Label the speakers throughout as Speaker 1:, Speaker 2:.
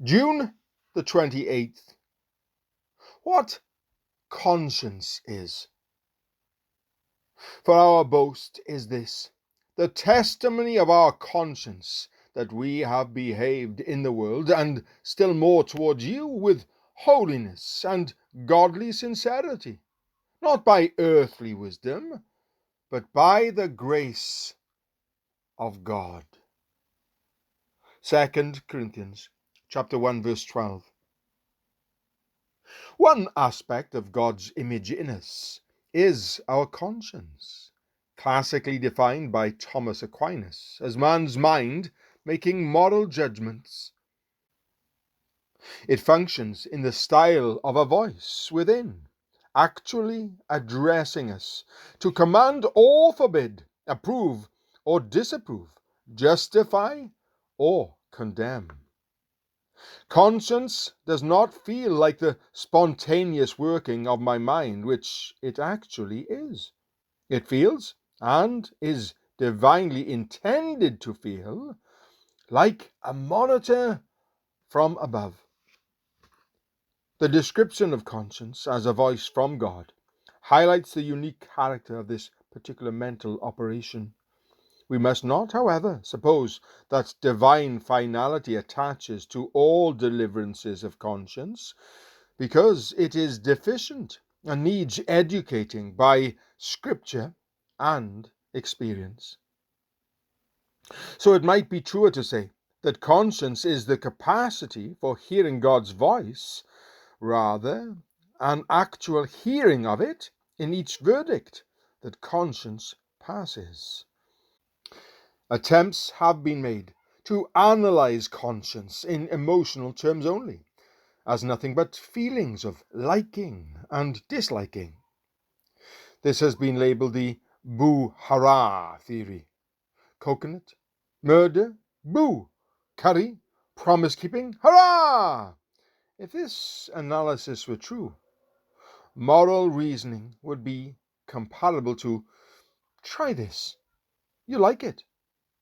Speaker 1: June the 28th. What conscience is. For our boast is this, the testimony of our conscience, that we have behaved in the world, and still more towards you, with holiness and godly sincerity, not by earthly wisdom, but by the grace of God. 2 Corinthians chapter 1, verse 12. One aspect of God's image in us is our conscience, classically defined by Thomas Aquinas as man's mind making moral judgments. It functions in the style of a voice within, actually addressing us to command or forbid, approve or disapprove, justify or condemn. Conscience does not feel like the spontaneous working of my mind, which it actually is. It feels, and is divinely intended to feel, like a monitor from above. The description of conscience as a voice from God highlights the unique character of this particular mental operation. We must not, however, suppose that divine finality attaches to all deliverances of conscience, because it is deficient and needs educating by Scripture and experience. So it might be truer to say that conscience is the capacity for hearing God's voice, rather an actual hearing of it in each verdict that conscience passes. Attempts have been made to analyze conscience in emotional terms only, as nothing but feelings of liking and disliking. This has been labeled the boo hara theory. Coconut, murder, boo, curry, promise keeping, hurrah! If this analysis were true, moral reasoning would be comparable to, try this, you like it,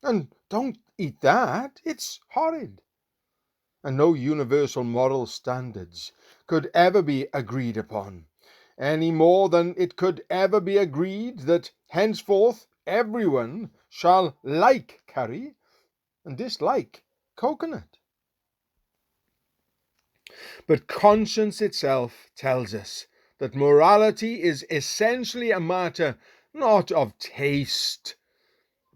Speaker 1: and don't eat that, it's horrid. And no universal moral standards could ever be agreed upon, any more than it could ever be agreed that henceforth everyone shall like curry and dislike coconut. But conscience itself tells us that morality is essentially a matter not of taste,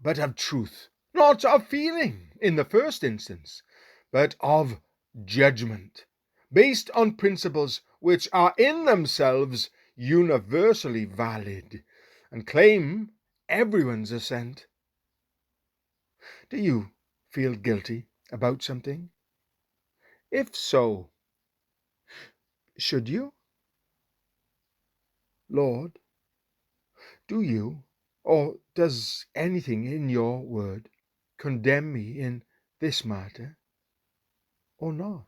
Speaker 1: but of truth, not of feeling in the first instance, but of judgment, based on principles which are in themselves universally valid and claim everyone's assent. Do you feel guilty about something? If so, should you? Lord, do you, or does anything in your word condemn me in this matter, or not?